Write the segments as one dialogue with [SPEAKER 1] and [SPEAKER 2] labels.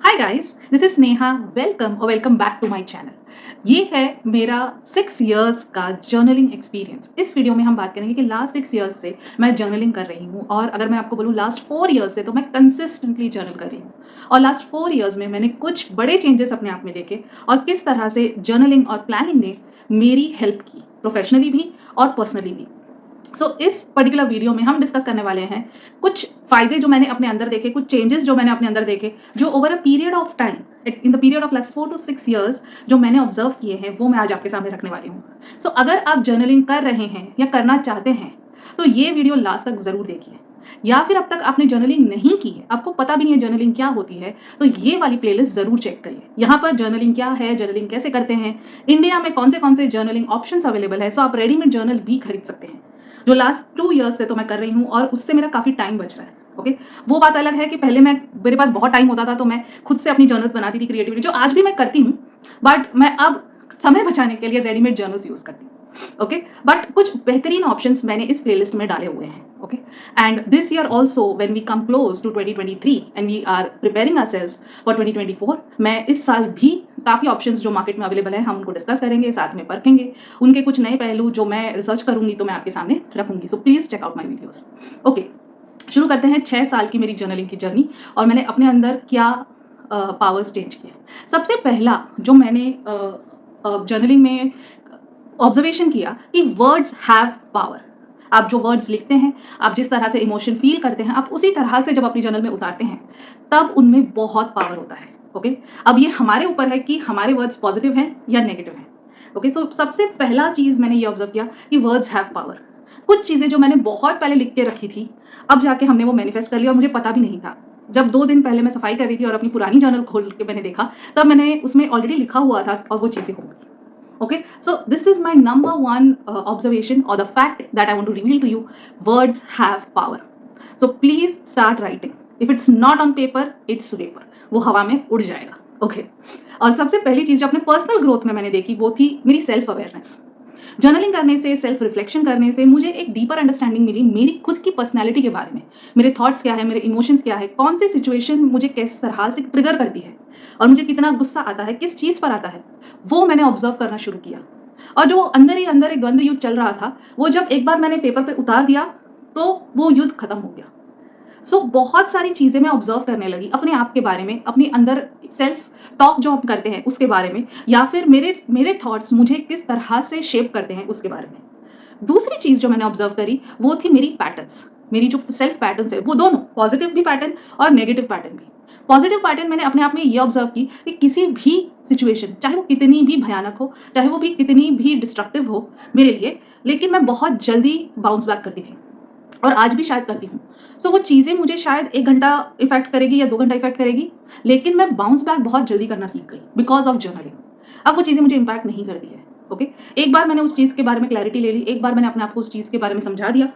[SPEAKER 1] Hi guys, this is Sneha. Welcome back to my channel. ये है मेरा 6 इयर्स का जर्नलिंग एक्सपीरियंस। इस वीडियो में हम बात करेंगे कि लास्ट 6 इयर्स से मैं जर्नलिंग कर रही हूँ, और अगर मैं आपको बोलूँ लास्ट 4 इयर्स से, तो मैं कंसिस्टेंटली जर्नल कर रही हूँ। और लास्ट 4 इयर्स में मैंने कुछ बड़े चेंजेस अपने आप में देखे, और किस तरह से जर्नलिंग और प्लानिंग ने मेरी हेल्प की, प्रोफेशनली भी और पर्सनली भी। इस पर्टिकुलर वीडियो में हम डिस्कस करने वाले हैं कुछ फ़ायदे जो मैंने अपने अंदर देखे, कुछ चेंजेस जो मैंने अपने अंदर देखे, जो over a period of time, in the period of last 4 to 6 years जो मैंने ऑब्जर्व किए हैं, वो मैं आज आपके सामने रखने वाली हूँ। अगर आप जर्नलिंग कर रहे हैं या करना चाहते हैं, तो ये वीडियो लास्ट तक ज़रूर देखिए। या फिर अब तक आपने जर्नलिंग नहीं की है, आपको पता भी नहीं है जर्नलिंग क्या होती है, तो ये वाली प्लेलिस्ट ज़रूर चेक करिए। यहाँ पर जर्नलिंग क्या है, जर्नलिंग कैसे करते हैं, इंडिया में कौन से जर्नलिंग ऑप्शंस अवेलेबल है। आप रेडीमेड जर्नल भी खरीद सकते हैं, जो लास्ट 2 इयर्स से तो मैं कर रही हूँ, और उससे मेरा काफ़ी टाइम बच रहा है। ओके, वो बात अलग है कि पहले मेरे पास बहुत टाइम होता था, तो मैं खुद से अपनी जर्नल्स बनाती थी, क्रिएटिविटी जो आज भी मैं करती हूँ, बट मैं अब समय बचाने के लिए रेडीमेड जर्नल्स यूज़ करती हूँ। ओके, बट कुछ बेहतरीन ऑप्शंस मैंने इस प्लेलिस्ट में डाले हुए हैं। Okay, and this year also when we come close to 2023 and we are preparing ourselves for 2024, मैं इस साल भी काफ़ी ऑप्शंस जो मार्केट में अवेलेबल है, हम उनको डिस्कस करेंगे, साथ में परखेंगे, उनके कुछ नए पहलू जो मैं रिसर्च करूंगी तो मैं आपके सामने रखूंगी। So please check out my videos. Okay, शुरू करते हैं 6 साल की मेरी जर्नलिंग की जर्नी, और मैंने अपने अंदर क्या पावर्स चेंज किए। सबसे पहला जो मैंने जर्नलिंग में ऑब्जर्वेशन किया कि वर्ड्स हैव पावर। आप जो वर्ड्स लिखते हैं, आप जिस तरह से इमोशन फील करते हैं, आप उसी तरह से जब अपनी जर्नल में उतारते हैं, तब उनमें बहुत पावर होता है। ओके, अब ये हमारे ऊपर है कि हमारे वर्ड्स पॉजिटिव हैं या नेगेटिव हैं। ओके, सबसे पहला चीज़ मैंने ये ऑब्जर्व किया कि वर्ड्स हैव पावर। कुछ चीज़ें जो मैंने बहुत पहले लिख के रखी थी, अब जाके हमने वो मैनिफेस्ट कर लिया, और मुझे पता भी नहीं था। जब 2 दिन पहले मैं सफाई कर रही थी और अपनी पुरानी जर्नल खोल के मैंने देखा, तब मैंने उसमें ऑलरेडी लिखा हुआ था, और वो चीज़ें हो गई। Okay, so this is my number one observation, or the fact that I want to reveal to you. Words have power, so please start writing. If it's not on paper, it's vapor, वो हवा में उड़ जाएगा। Okay, और सबसे पहली चीज़ जो अपने पर्सनल ग्रोथ में मैंने देखी, वो थी मेरी सेल्फ अवेयरनेस। जर्नलिंग करने से, सेल्फ रिफ्लेक्शन करने से मुझे एक डीपर अंडरस्टैंडिंग मिली मेरी खुद की पर्सनैलिटी के बारे में। मेरे थॉट्स क्या है, मेरे इमोशंस क्या है, कौन सी सिचुएशन मुझे किस तरह से ट्रिगर करती है, और मुझे कितना गुस्सा आता है, किस चीज़ पर आता है, वो मैंने ऑब्जर्व करना शुरू किया। और जो अंदर ही अंदर एक द्वंद्व युद्ध चल रहा था, वो जब एक बार मैंने पेपर पे उतार दिया, तो वो युद्ध खत्म हो गया। बहुत सारी चीज़ें मैं ऑब्जर्व करने लगी अपने आप के बारे में, अपने अंदर सेल्फ टॉक जो हम करते हैं उसके बारे में, या फिर मेरे मेरे थॉट्स मुझे किस तरह से शेप करते हैं उसके बारे में। दूसरी चीज़ जो मैंने ऑब्जर्व करी, वो थी मेरी पैटर्न्स। मेरी जो सेल्फ पैटर्न्स है, वो दोनों पॉजिटिव भी पैटर्न और नेगेटिव पैटर्न भी। पॉजिटिव पैटर्न मैंने अपने आप में ये ऑब्जर्व की कि किसी भी सिचुएशन, चाहे वो कितनी भी भयानक हो, चाहे वो भी कितनी भी डिस्ट्रक्टिव हो मेरे लिए, लेकिन मैं बहुत जल्दी बाउंस बैक करती थी, और आज भी शायद करती हूँ। वो चीज़ें मुझे शायद 1 घंटा इफ़ेक्ट करेगी या 2 घंटा इफ़ेक्ट करेगी, लेकिन मैं बाउंस बैक बहुत जल्दी करना सीख गई बिकॉज़ ऑफ जर्नलिंग। अब वो चीज़ें मुझे इम्पैक्ट नहीं करती है। ओके, एक बार मैंने उस चीज़ के बारे में क्लैरिटी ले ली, एक बार मैंने अपने आप को उस चीज़ के बारे में समझा दिया,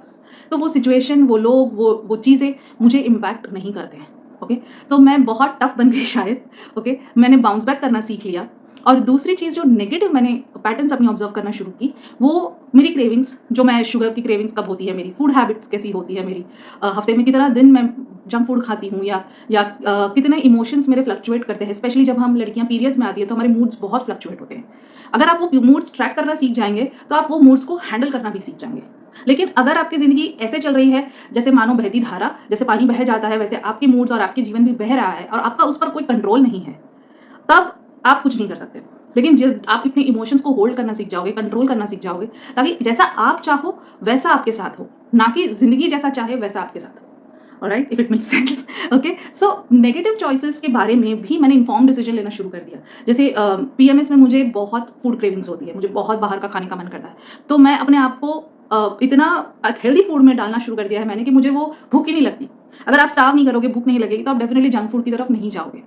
[SPEAKER 1] तो वो सिचुएशन, वो लोग, वो चीज़ें मुझे इम्पैक्ट नहीं करते हैं। ओके, मैं बहुत टफ बन गई शायद। ओके, मैंने बाउंस बैक करना सीख लिया। और दूसरी चीज़ जो नेगेटिव मैंने पैटर्न्स अपनी ऑब्जर्व करना शुरू की, वो मेरी क्रेविंग्स, जो मैं शुगर की क्रेविंग्स कब होती है, मेरी फूड हैबिट्स कैसी होती है मेरी, हफ्ते में कितना दिन मैं जंक फूड खाती हूँ, या कितने इमोशंस मेरे फ्लक्चुएट करते हैं। स्पेशली जब हम लड़कियां पीरियड्स में आती है, तो हमारे मूड्स बहुत फ्लक्चुएट होते हैं। अगर आप वो मूड्स ट्रैक करना सीख जाएंगे, तो आप वो मूड्स को हैंडल करना भी सीख जाएंगे। लेकिन अगर आपकी ज़िंदगी ऐसे चल रही है जैसे मानो बहती धारा, जैसे पानी बह जाता है, वैसे आपके मूड्स और आपके जीवन भी बह रहा है, और आपका उस पर कोई कंट्रोल नहीं है, तब आप कुछ नहीं कर सकते। लेकिन जब आप अपने इमोशंस को होल्ड करना सीख जाओगे, कंट्रोल करना सीख जाओगे, ताकि जैसा आप चाहो वैसा आपके साथ हो, ना कि ज़िंदगी जैसा चाहे वैसा आपके साथ हो। Alright, if it makes sense. Okay, negative choices के बारे में भी मैंने इन्फॉर्म डिसीजन लेना शुरू कर दिया। जैसे पीएमएस में मुझे बहुत फूड क्रेविंग्स होती है, मुझे बहुत बाहर का खाने का मन करता है, तो मैं अपने आप को इतना हेल्दी फूड में डालना शुरू कर दिया है मैंने कि मुझे वो भूख ही नहीं लगती। अगर आप स्टार्व नहीं करोगे, भूख नहीं लगेगी, तो आप डेफिनेटली जंक फूड की तरफ नहीं जाओगे।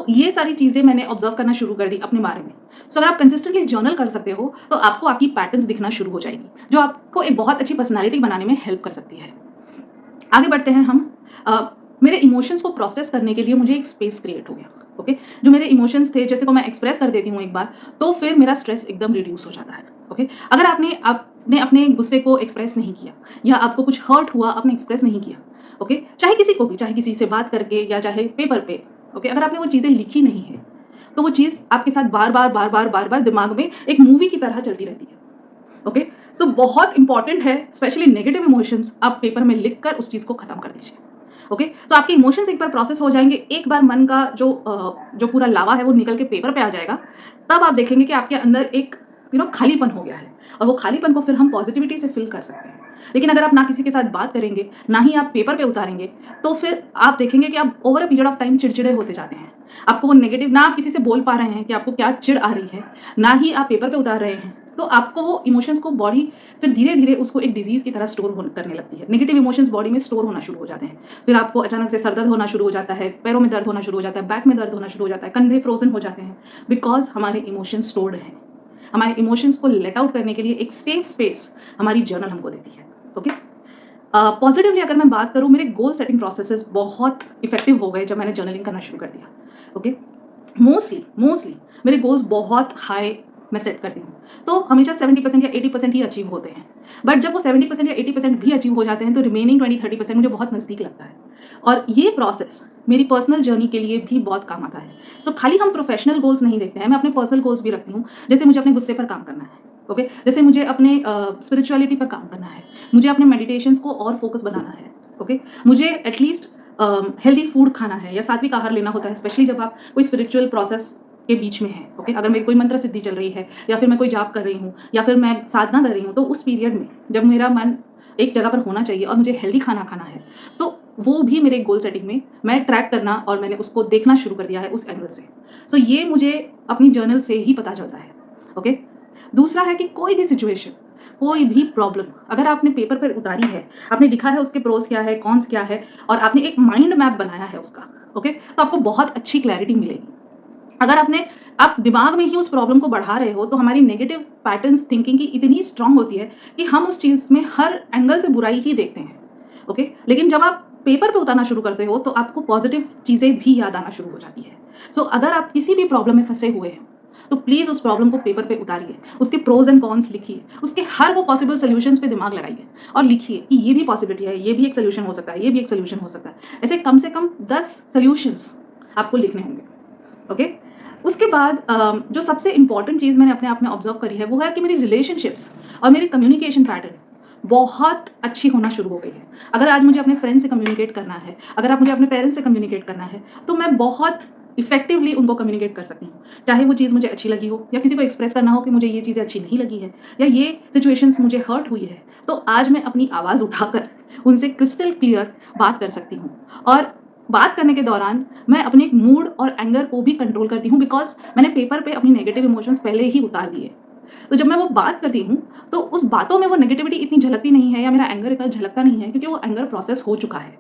[SPEAKER 1] ये सारी चीज़ें मैंने ऑब्जर्व करना शुरू कर दी अपने बारे में। अगर आप कंसिस्टेंटली जर्नल कर सकते हो, तो आपको आपकी पैटर्न्स दिखना शुरू हो जाएगी, जो आपको एक बहुत अच्छी पर्सनैलिटी बनाने में हेल्प कर सकती है। आगे बढ़ते हैं हम। मेरे इमोशंस को प्रोसेस करने के लिए मुझे एक स्पेस क्रिएट हो गया। ओके, जो मेरे इमोशंस थे, जैसे को मैं एक्सप्रेस कर देती हूँ एक बार, तो फिर मेरा स्ट्रेस एकदम रिड्यूस हो जाता है। ओके, अगर आपने अपने गुस्से को एक्सप्रेस नहीं किया, या आपको कुछ हर्ट हुआ, आपने एक्सप्रेस नहीं किया, ओके, चाहे किसी को भी, चाहे किसी से बात करके या चाहे पेपर पे, ओके, अगर आपने वो चीज़ें लिखी नहीं है तो वो चीज़ आपके साथ बार बार बार बार बार बार दिमाग में एक मूवी की तरह चलती रहती है। ओके, सो बहुत इंपॉर्टेंट है, स्पेशली नेगेटिव इमोशंस आप पेपर में लिख कर उस चीज़ को खत्म कर दीजिए। ओके, सो आपके इमोशंस एक बार प्रोसेस हो जाएंगे, एक बार मन का जो पूरा लावा है वो निकल के पेपर पे आ जाएगा, तब आप देखेंगे कि आपके अंदर एक खालीपन हो गया है, और वो खालीपन को फिर हम पॉजिटिविटी से फिल कर सकते हैं। लेकिन अगर आप ना किसी के साथ बात करेंगे, ना ही आप पेपर पे उतारेंगे, तो फिर आप देखेंगे कि आप over a period of time चिड़चिड़े होते जाते हैं। आपको वो नेगेटिव, ना आप किसी से बोल पा रहे हैं कि आपको क्या चिढ़ आ रही है, ना ही आप पेपर पे उतार रहे हैं, तो आपको वो इमोशंस को बॉडी फिर धीरे-धीरे उसको एक डिज़ीज़ की तरह स्टोर करने लगती है। नेगेटिव इमोशंस बॉडी में स्टोर होना शुरू हो जाते हैं। फिर आपको अचानक से सर दर्द होना शुरू हो जाता है, पैरों में दर्द होना शुरू हो जाता है, बैक में दर्द होना शुरू हो जाता है, कंधे फ्रोज़न हो जाते हैं, बिकॉज़ हमारे इमोशंस स्टोर्ड हैं। हमारे इमोशंस को लेट आउट करने के लिए एक सेफ स्पेस हमारी जर्नल हमको देती है। ओके? पॉज़िटिवली अगर मैं बात करूँ, मेरे गोल सेटिंग प्रोसेसेस बहुत इफ़ेक्टिव हो गए जब मैंने जर्नलिंग करना शुरू कर दिया। ओके? मोस्टली मेरे गोल्स बहुत हाई मैं सेट करती हूँ, तो हमेशा 70% या 80% ही अचीव होते हैं। बट जब वो 70% या 80% भी अचीव हो जाते हैं, तो रिमेनिंग 20-30% मुझे बहुत नज़दीक लगता है, और ये प्रोसेस मेरी पर्सनल जर्नी के लिए भी बहुत काम आता है। सो खाली हम प्रोफेशनल गोल्स नहीं देखते हैं, मैं अपने पर्सनल गोल्स भी रखती हूँ। जैसे मुझे अपने गुस्से पर काम करना है, ओके, जैसे मुझे अपने स्पिरिचुअलिटी पर काम करना है, मुझे अपने मेडिटेशंस को और फोकस बनाना है, ओके, मुझे एटलीस्ट हेल्दी फूड खाना है या सात्विक आहार लेना होता है, स्पेशली जब आप कोई स्पिरिचुअल प्रोसेस के बीच में हैं। ओके, अगर मेरी कोई मंत्र सिद्धि चल रही है, या फिर मैं कोई जाप कर रही हूँ, या फिर मैं साधना कर रही हूँ, तो उस पीरियड में जब मेरा मन एक जगह पर होना चाहिए और मुझे हेल्दी खाना खाना है, तो वो भी मेरे गोल सेटिंग में मैं ट्रैक करना और मैंने उसको देखना शुरू कर दिया है उस एंगल से। सो ये मुझे अपनी जर्नल से ही पता चलता है। ओके, दूसरा है कि कोई भी सिचुएशन, कोई भी प्रॉब्लम अगर आपने पेपर पर उतारी है, आपने लिखा है उसके प्रोस क्या है, कॉन्स क्या है, और आपने एक माइंड मैप बनाया है उसका, ओके, तो आपको बहुत अच्छी क्लैरिटी मिलेगी। अगर आप दिमाग में ही उस प्रॉब्लम को बढ़ा रहे हो, तो हमारी नेगेटिव पैटर्न्स थिंकिंग की इतनी स्ट्रांग होती है कि हम उस चीज़ में हर एंगल से बुराई ही देखते हैं। ओके, लेकिन जब आप पेपर पे उतारना शुरू करते हो, तो आपको पॉजिटिव चीज़ें भी याद आना शुरू हो जाती है। सो अगर आप किसी भी प्रॉब्लम में फंसे हुए हैं, तो प्लीज़ उस प्रॉब्लम को पेपर पे उतारिए, उसके प्रोज एंड कॉन्स लिखिए, उसके हर वो पॉसिबल सॉल्यूशंस पे दिमाग लगाइए, और लिखिए कि ये भी पॉसिबिलिटी है, ये भी एक सॉल्यूशन हो सकता है, ये भी एक सॉल्यूशन हो सकता है। ऐसे कम से कम 10 सॉल्यूशंस आपको लिखने होंगे। ओके, उसके बाद जो सबसे इंपॉर्टेंट चीज़ मैंने अपने आप में ऑब्जर्व करी है, वो है कि मेरी रिलेशनशिप्स और मेरी कम्युनिकेशन पैटर्न बहुत अच्छी होना शुरू हो गई है। अगर आज मुझे अपने फ्रेंड से कम्युनिकेट करना है, अगर आप मुझे अपने पेरेंट्स से कम्युनिकेट करना है, तो मैं बहुत इफेक्टिवली उनको कम्युनिकेट कर सकती हूँ। चाहे वो चीज़ मुझे अच्छी लगी हो, या किसी को एक्सप्रेस करना हो कि मुझे ये चीज़ें अच्छी नहीं लगी है, या ये सिचुएशंस मुझे हर्ट हुई है, तो आज मैं अपनी आवाज़ उठाकर उनसे क्रिस्टल क्लियर बात कर सकती हूँ। और बात करने के दौरान मैं अपने मूड और एंगर को भी कंट्रोल करती हूँ, बिकॉज मैंने पेपर पे अपनी नेगेटिव इमोशंस पहले ही उतार दिए। तो जब मैं वो बात करती हूँ, तो उस बातों में वो नेगेटिविटी इतनी झलकती नहीं है, या मेरा एंगर इतना झलकता नहीं है, क्योंकि वो एंगर प्रोसेस हो चुका है।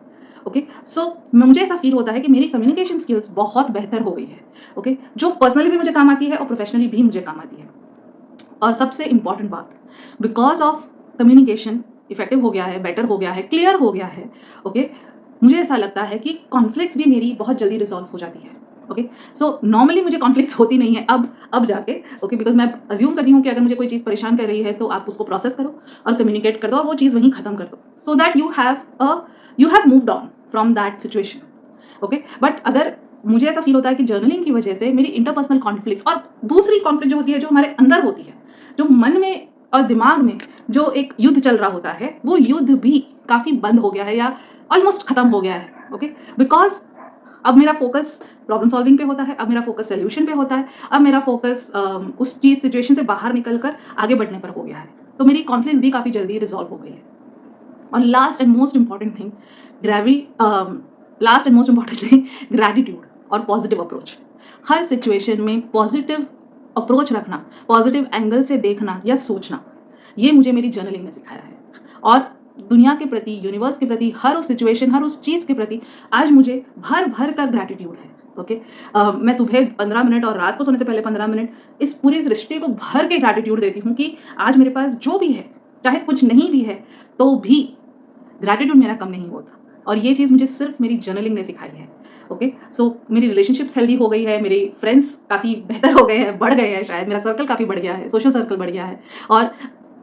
[SPEAKER 1] ओके, सो मुझे ऐसा फील होता है कि मेरी कम्युनिकेशन स्किल्स बहुत बेहतर हो गई है। ओके, जो पर्सनली भी मुझे काम आती है और प्रोफेशनली भी मुझे काम आती है। और सबसे इंपॉर्टेंट बात, बिकॉज ऑफ कम्युनिकेशन इफेक्टिव हो गया है, बेटर हो गया है, क्लियर हो गया है। ओके, मुझे ऐसा लगता है कि कॉन्फ्लिक्ट्स भी मेरी बहुत जल्दी रिजॉल्व हो जाती है। ओके, सो नॉर्मली मुझे कॉन्फ्लिक्ट्स होती नहीं है अब जाके। ओके, बिकॉज मैं अज्यूम करती हूँ कि अगर मुझे कोई चीज़ परेशान कर रही है, तो आप उसको प्रोसेस करो और कम्युनिकेट कर दो, और वो चीज़ वहीं खत्म कर दो, so that you have moved on from that situation. Okay, but अगर मुझे ऐसा फील होता है कि जर्नलिंग की वजह से मेरी इंटरपर्सनल कॉन्फ्लिक्ट्स, और दूसरी कॉन्फ्लिक्ट जो होती है, जो हमारे अंदर होती है, जो मन में और दिमाग में जो एक युद्ध चल रहा होता है, वो युद्ध भी काफ़ी बंद हो गया है, या ऑलमोस्ट खत्म हो गया है। ओके, बिकॉज अब मेरा फोकस प्रॉब्लम सॉल्विंग पे होता है, अब मेरा फोकस सोल्यूशन पे होता है, अब मेरा फोकस उस चीज़ सिचुएशन से बाहर निकल कर आगे बढ़ने पर हो गया है। तो मेरी कॉन्फ्लिक्ट भी काफ़ी जल्दी रिजॉल्व हो गई है। और last and most important thing, gratitude और पॉजिटिव अप्रोच। हर सिचुएशन में पॉजिटिव अप्रोच रखना, पॉजिटिव एंगल से देखना या सोचना, ये मुझे मेरी जर्नलिंग ने सिखाया है। और दुनिया के प्रति, यूनिवर्स के प्रति, हर उस सिचुएशन, हर उस चीज़ के प्रति आज मुझे भर भर कर ग्रैटिट्यूड है। ओके, मैं सुबह 15 मिनट और रात को सोने से पहले 15 मिनट इस पूरी सृष्टि को भर के ग्रैटिट्यूड देती हूँ कि आज मेरे पास जो भी है, चाहे कुछ नहीं भी है, तो भी ग्रैटिट्यूड मेरा कम नहीं होता। और ये चीज़ मुझे सिर्फ मेरी जर्नलिंग ने सिखाई है। ओके, सो मेरी रिलेशनशिप्स हेल्दी हो गई है, मेरे फ्रेंड्स काफ़ी बेहतर हो गए हैं, बढ़ गए हैं, शायद मेरा सर्कल काफ़ी बढ़ गया है, सोशल सर्कल बढ़ गया है, और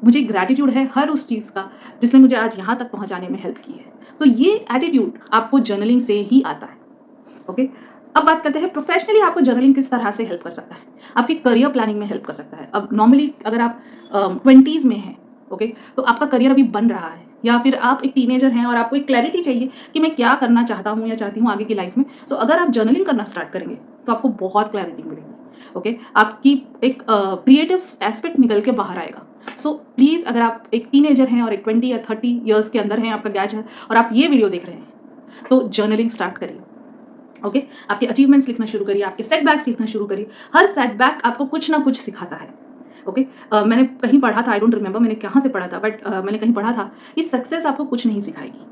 [SPEAKER 1] मुझे ग्रैटिट्यूड है हर उस चीज़ का जिसने मुझे आज यहाँ तक पहुँचाने में हेल्प की है। तो ये एटीट्यूड आपको जर्नलिंग से ही आता है। ओके, अब बात करते हैं प्रोफेशनली आपको जर्नलिंग किस तरह से हेल्प कर सकता है, आपकी करियर प्लानिंग में हेल्प कर सकता है। अब नॉर्मली अगर आप 20s में हैं, ओके, तो आपका करियर अभी बन रहा है, या फिर आप एक टीनेजर हैं और आपको एक क्लैरिटी चाहिए कि मैं क्या करना चाहता हूँ या चाहती हूँ आगे की लाइफ में। सो अगर आप जर्नलिंग करना स्टार्ट करेंगे तो आपको बहुत क्लैरिटी मिलेगी, ओके, आपकी एक क्रिएटिव एस्पेक्ट निकल के बाहर आएगा। सो प्लीज़, अगर आप एक टीनेजर हैं और एक 20 या 30 ईयर्स के अंदर हैं, आपका गैज है और आप ये वीडियो देख रहे हैं, तो जर्नलिंग स्टार्ट करिए। ओके, आपके अचीवमेंट्स लिखना शुरू करिए, आपके सेटबैक्स लिखना शुरू करिए। हर सेटबैक आपको कुछ ना कुछ सिखाता है। ओके, मैंने कहीं पढ़ा था, आई डोंट रिमेंबर मैंने कहाँ से पढ़ा था, बट मैंने कहीं पढ़ा था कि सक्सेस आपको कुछ नहीं सिखाएगी,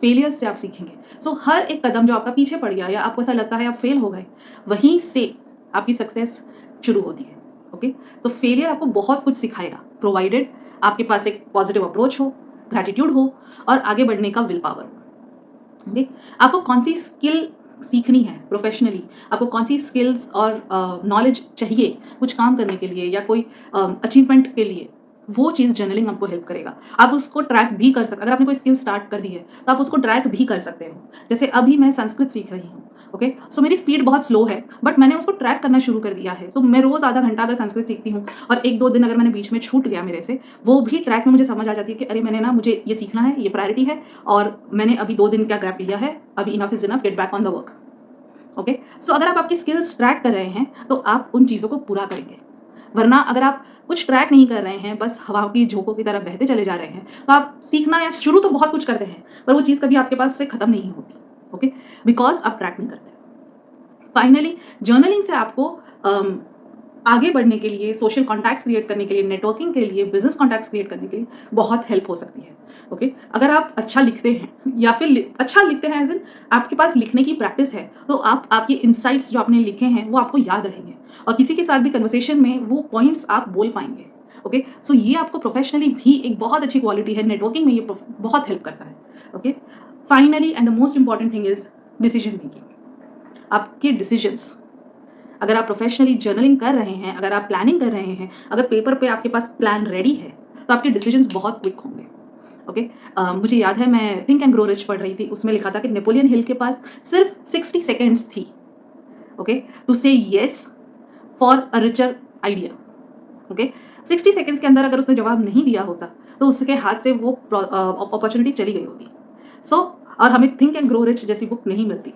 [SPEAKER 1] फेलियर्स से आप सीखेंगे। सो हर एक कदम जो आपका पीछे पड़ गया या आपको ऐसा लगता है आप फेल हो गए, वहीं से आपकी सक्सेस शुरू होती है। ओके, सो फेलियर आपको बहुत कुछ सिखाएगा, प्रोवाइडेड आपके पास एक पॉजिटिव अप्रोच हो, ग्रैटिट्यूड हो और आगे बढ़ने का विल पावर हो। ओके, आपको कौन सी स्किल सीखनी है प्रोफेशनली, आपको कौन सी स्किल्स और नॉलेज चाहिए कुछ काम करने के लिए या कोई अचीवमेंट के लिए, वो चीज़ जर्नलिंग आपको हेल्प करेगा। आप उसको ट्रैक भी कर सकते, अगर आपने कोई स्किल स्टार्ट कर दी है तो आप उसको ट्रैक भी कर सकते हो। जैसे अभी मैं संस्कृत सीख रही हूँ, ओके, सो मेरी स्पीड बहुत स्लो है, बट मैंने उसको ट्रैक करना शुरू कर दिया है। सो मैं रोज़ आधा घंटा अगर संस्कृत सीखती हूँ और 1-2 दिन अगर मैंने बीच में छूट गया मेरे से, वो भी ट्रैक में मुझे समझ आ जाती है कि अरे मैंने ना, मुझे ये सीखना है, ये प्रायोरिटी है और मैंने अभी 2 दिन का गैप लिया है, अभी enough is enough, get back on the work. Okay, so अगर आप आपकी स्किल्स ट्रैक कर रहे हैं तो आप उन चीज़ों को पूरा करेंगे। वरना अगर आप कुछ ट्रैक नहीं कर रहे हैं, बस हवा की झोंकों की तरह बहते चले जा रहे हैं, तो आप सीखना या शुरू तो बहुत कुछ करते हैं, पर वो चीज़ कभी आपके पास से खत्म नहीं होती। ओके, बिकॉज आप ट्रैक नहीं करते। फाइनली, जर्नलिंग से आपको आगे बढ़ने के लिए, सोशल कॉन्टैक्ट्स क्रिएट करने के लिए, नेटवर्किंग के लिए, बिजनेस कॉन्टैक्ट्स क्रिएट करने के लिए बहुत हेल्प हो सकती है। ओके, अगर आप अच्छा लिखते हैं या फिर अच्छा लिखते हैं एज इन आपके पास लिखने की प्रैक्टिस है, तो आपके इंसाइट्स जो आपने लिखे हैं वो आपको याद रहेंगे और किसी के साथ भी कन्वर्सेशन में वो पॉइंट्स आप बोल पाएंगे। ओके, सो ये आपको प्रोफेशनली भी एक बहुत अच्छी क्वालिटी है, नेटवर्किंग में ये बहुत हेल्प करता है। Okay, finally and the most important thing is decision making. आपके डिसीजंस, अगर आप प्रोफेशनली जर्नलिंग कर रहे हैं, अगर आप प्लानिंग कर रहे हैं, अगर पेपर पे आपके पास प्लान रेडी है, तो आपके डिसीजंस बहुत क्विक होंगे। ओके, मुझे याद है मैं थिंक एंड ग्रो रिच पढ़ रही थी, उसमें लिखा था कि नेपोलियन हिल के पास सिर्फ 60 सेकेंड्स थी, okay, to say yes for a richer idea. Okay, 60 seconds के अंदर अगर उसने जवाब नहीं दिया होता तो उसके हाथ से वो अपॉर्चुनिटी चली गई होती। सो और हमें थिंक एंड ग्रो रिच जैसी बुक नहीं मिलती।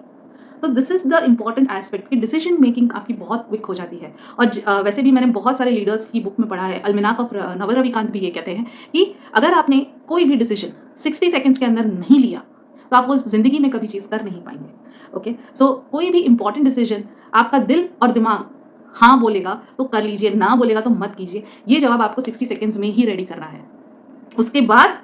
[SPEAKER 1] सो this is the important aspect कि डिसीजन मेकिंग आपकी बहुत क्विक हो जाती है। और वैसे भी मैंने बहुत सारे लीडर्स की बुक में पढ़ा है, अलमिनाक ऑफ नवल रविकांत भी ये कहते हैं कि अगर आपने कोई भी डिसीजन 60 सेकेंड्स के अंदर नहीं लिया तो आप वो ज़िंदगी में कभी चीज़ कर नहीं पाएंगे। ओके, सो कोई भी इंपॉर्टेंट डिसीजन आपका दिल और दिमाग हाँ बोलेगा तो कर लीजिए, ना बोलेगा तो मत कीजिए। ये जवाब आपको 60 सेकेंड्स में ही रेडी करना है। उसके बाद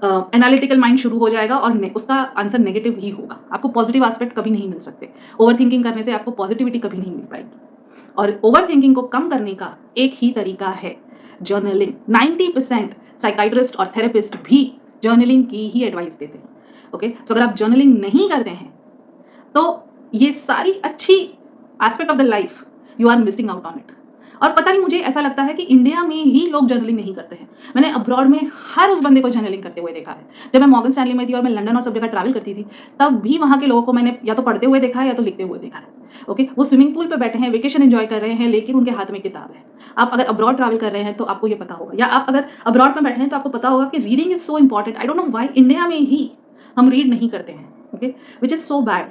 [SPEAKER 1] एनालिटिकल माइंड शुरू हो जाएगा और उसका आंसर नेगेटिव ही होगा। आपको पॉजिटिव एस्पेक्ट कभी नहीं मिल सकते। ओवर थिंकिंग करने से आपको पॉजिटिविटी कभी नहीं मिल पाएगी। और ओवर थिंकिंग को कम करने का एक ही तरीका है जर्नलिंग। 90% साइकाइट्रिस्ट और थेरेपिस्ट भी जर्नलिंग की ही एडवाइस देते हैं। ओके, सो अगर आप जर्नलिंग नहीं करते हैं तो ये सारी अच्छी aspect of the life you are missing out on it. और पता नहीं, मुझे ऐसा लगता है कि इंडिया में ही लोग जर्नलिंग नहीं करते हैं। मैंने अब्रॉड में हर उस बंदे को जर्नलिंग करते हुए देखा है। जब मैं मॉर्गन स्टैनली में थी और मैं लंदन और सब जगह ट्रैवल करती थी, तब भी वहाँ के लोगों को मैंने या तो पढ़ते हुए देखा है या तो लिखते हुए देखा है। ओके, वो स्विमिंग पूल पे बैठे हैं, वेकेशन एंजॉय कर रहे हैं, लेकिन उनके हाथ में किताब है। आप अगर अब्रॉड ट्रैवल कर रहे हैं तो आपको ये पता होगा, या आप अगर अब्रॉड में बैठे हैं तो आपको पता होगा कि reading is so important. I don't know why India में ही हम रीड नहीं करते हैं। Okay, which is so bad.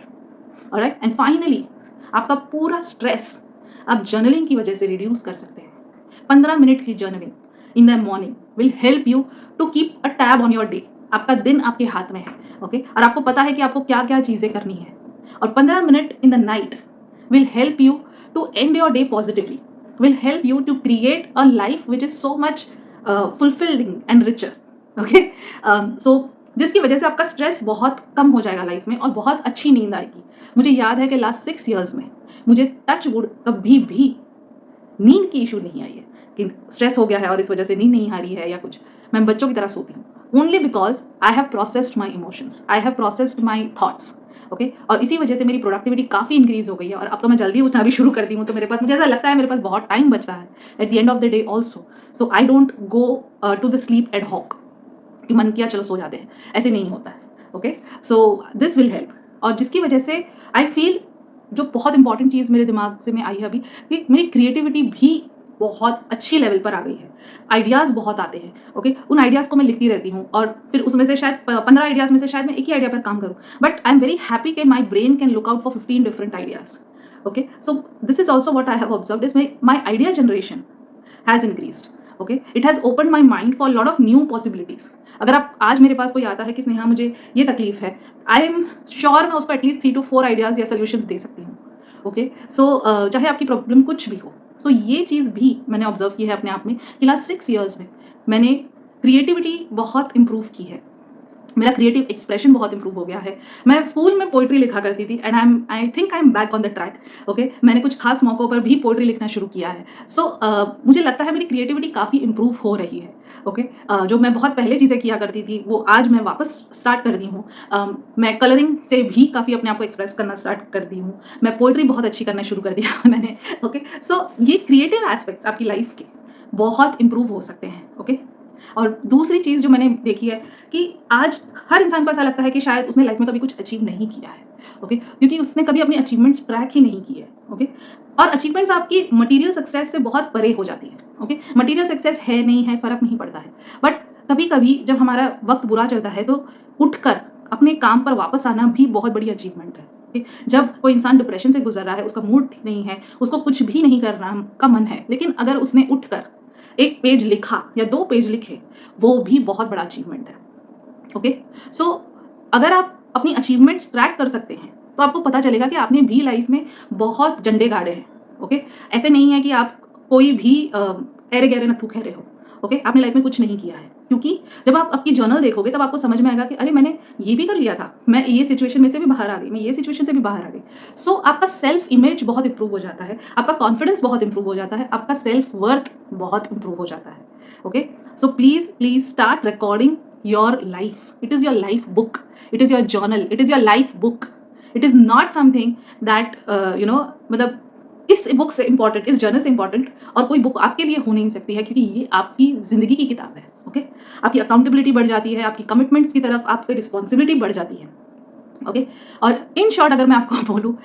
[SPEAKER 1] Alright, and finally आपका पूरा स्ट्रेस आप जर्नलिंग की वजह से रिड्यूस कर सकते हैं। 15 मिनट की journaling in the morning will help you to keep a tab on your day. आपका दिन आपके हाथ में है, ओके, और आपको पता है कि आपको क्या क्या चीज़ें करनी है। और 15 minute in the night will help you to end your day positively, will help you to create a life which is so much fulfilling and richer. Okay, so जिसकी वजह से आपका स्ट्रेस बहुत कम हो जाएगा लाइफ में और बहुत अच्छी नींद आएगी। मुझे याद है कि लास्ट 6 ईयर्स में मुझे टच वुड कभी भी नींद की इशू नहीं आई है कि स्ट्रेस हो गया है और इस वजह से नींद नहीं आ रही है या कुछ। मैं बच्चों की तरह सोती हूँ only because I have processed my emotions, I have processed my thoughts. Okay, और इसी वजह से मेरी प्रोडक्टिविटी काफ़ी इंक्रीज हो गई है और अब तो मैं जल्दी उठना भी शुरू करती हूँ। तो मेरे पास, मुझे ऐसा लगता है मेरे पास बहुत टाइम बचता है at the end of the day also. So I don't go to the sleep ad hoc कि मन किया चलो सो जाते हैं, ऐसे नहीं होता है। Okay, so this will help, और जिसकी वजह से आई फील जो बहुत इंपॉर्टेंट चीज़ मेरे दिमाग से में आई है अभी, कि मेरी क्रिएटिविटी भी बहुत अच्छी लेवल पर आ गई है। आइडियाज़ बहुत आते हैं, ओके? उन आइडियाज़ को मैं लिखती रहती हूँ और फिर उसमें से शायद 15 आइडियाज़ में से शायद मैं एक ही आइडिया पर काम करूँ, but I am very happy कि my brain can look out for 15 different ideas, okay? So this is also what I have observed is my idea generation has increased, okay? It has opened my mind for lot of new possibilities. अगर आप आज मेरे पास कोई आता है कि स्नेहा मुझे ये तकलीफ है, आई एम श्योर मैं उसको एटलीस्ट 3 to 4 आइडियाज़ या सॉल्यूशंस दे सकती हूँ, ओके? सो चाहे आपकी प्रॉब्लम कुछ भी हो। सो ये चीज़ भी मैंने ऑब्जर्व की है अपने आप में कि लास्ट 6 ईयर्स में मैंने क्रिएटिविटी बहुत इम्प्रूव की है। मेरा क्रिएटिव एक्सप्रेशन बहुत इंप्रूव हो गया है। मैं स्कूल में पोएट्री लिखा करती थी and I think I am back on the track, okay? मैंने कुछ खास मौक़ों पर भी पोएट्री लिखना शुरू किया है। सो मुझे लगता है मेरी क्रिएटिविटी काफ़ी इंप्रूव हो रही है, ओके? जो मैं बहुत पहले चीज़ें किया करती थी वो आज मैं वापस स्टार्ट कर दी हूँ। मैं कलरिंग से भी काफ़ी अपने आप को एक्सप्रेस करना स्टार्ट कर दी हूँ। मैं पोएट्री बहुत अच्छी करना शुरू कर दिया मैंने, ओके? सो ये क्रिएटिव एस्पेक्ट्स आपकी लाइफ़ के बहुत इंप्रूव हो सकते हैं, ओके? और दूसरी चीज़ जो मैंने देखी है कि आज हर इंसान को ऐसा लगता है कि शायद उसने लाइफ में कभी कुछ अचीव नहीं किया है, ओके? क्योंकि उसने कभी अपनी अचीवमेंट्स ट्रैक ही नहीं किए, ओके? और अचीवमेंट्स आपकी मटेरियल सक्सेस से बहुत परे हो जाती है, ओके? मटेरियल सक्सेस है नहीं है फ़र्क नहीं पड़ता है, बट कभी-कभी जब हमारा वक्त बुरा चलता है तो उठकर अपने काम पर वापस आना भी बहुत बड़ी अचीवमेंट है, ओके? जब कोई इंसान डिप्रेशन से गुजर रहा है, उसका मूड ठीक नहीं है, उसको कुछ भी नहीं करना का मन है, लेकिन अगर उसने उठकर 1 पेज लिखा या 2 पेज लिखे, वो भी बहुत बड़ा अचीवमेंट है, ओके? सो अगर आप अपनी अचीवमेंट्स ट्रैक कर सकते हैं, तो आपको पता चलेगा कि आपने भी लाइफ में बहुत झंडे गाड़े हैं, ओके? ऐसे नहीं है कि आप कोई भी ऐरे-गैरे नत्थू खैरे हो, ओके? आपने लाइफ में कुछ नहीं किया है, क्योंकि जब आप आपकी जर्नल देखोगे तब आपको समझ में आएगा कि अरे मैंने ये भी कर लिया था, मैं ये सिचुएशन में से भी बाहर आ गई, मैं ये सिचुएशन से भी बाहर आ गई। सो आपका सेल्फ इमेज बहुत इंप्रूव हो जाता है, आपका कॉन्फिडेंस बहुत इंप्रूव हो जाता है, आपका सेल्फ वर्थ बहुत इंप्रूव हो जाता है, okay? So please start recording your life. It is your life book, it is your journal, it is your life book. It is not something that मतलब इस बुक से इम्पॉर्टेंट, इस journal से important और कोई बुक आपके लिए हो नहीं सकती है, क्योंकि ये आपकी ज़िंदगी की किताब है, ओके? आपकी अकाउंटेबिलिटी बढ़ जाती है, आपकी कमिटमेंट्स की तरफ आपकी रिस्पॉन्सिबिलिटी बढ़ जाती है, ओके? और इन शॉर्ट अगर मैं आपको बोलूँ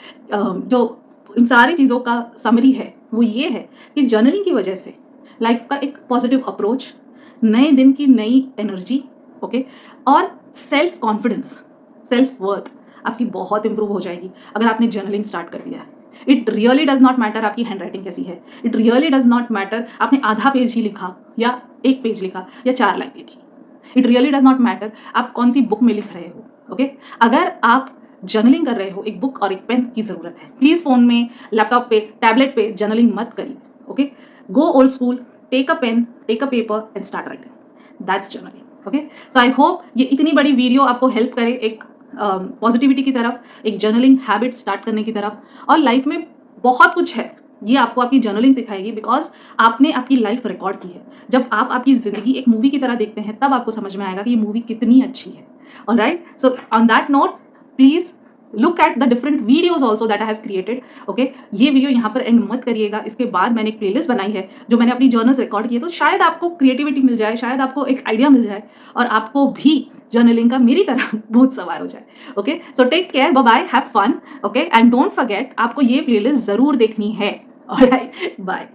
[SPEAKER 1] जो इन सारी चीज़ों का समरी है वो ये है कि जर्नलिंग की वजह से लाइफ का एक पॉजिटिव अप्रोच, नए दिन की नई एनर्जी, ओके? और सेल्फ कॉन्फिडेंस, सेल्फ वर्थ आपकी बहुत इंप्रूव हो जाएगी अगर आपने जर्नलिंग स्टार्ट कर दिया है। It really does not matter आपकी हैंडराइटिंग कैसी है, it really does not matter आपने आधा पेज ही लिखा या 1 पेज लिखा या 4 लाइन लिखी। It really does not matter आप कौन सी बुक में लिख रहे हो, ओके? अगर आप जर्नलिंग कर रहे हो, एक बुक और एक पेन की ज़रूरत है। प्लीज़ फ़ोन में, लैपटॉप पे, टैबलेट पे जर्नलिंग मत करिए, okay? Go old school, take a pen, take a paper and start writing. That's journaling, okay? So I hope ये इतनी बड़ी वीडियो आपको हेल्प करे एक पॉजिटिविटी की तरफ, एक जर्नलिंग हैबिट स्टार्ट करने की तरफ। और लाइफ में बहुत कुछ है, ये आपको आपकी जर्नलिंग सिखाएगी, बिकॉज़ आपने आपकी लाइफ रिकॉर्ड की है। जब आप आपकी ज़िंदगी एक मूवी की तरह देखते हैं, तब आपको समझ में आएगा कि ये मूवी कितनी अच्छी है। Alright? So on that note, please look at the different videos also that I have created, okay? ये वीडियो यहाँ पर एंड मत करिएगा, इसके बाद मैंने एक प्लेलिस्ट बनाई है जो मैंने अपनी जर्नल्स रिकॉर्ड की है, तो शायद आपको क्रिएटिविटी मिल जाए, शायद आपको एक आइडिया मिल जाए और आपको भी जर्नलिंग का मेरी तरह भूत सवार हो जाए, okay? So take care, bye bye, have fun, okay? And don't forget आपको ये प्लेलिस्ट ज़रूर देखनी है। Alright, bye.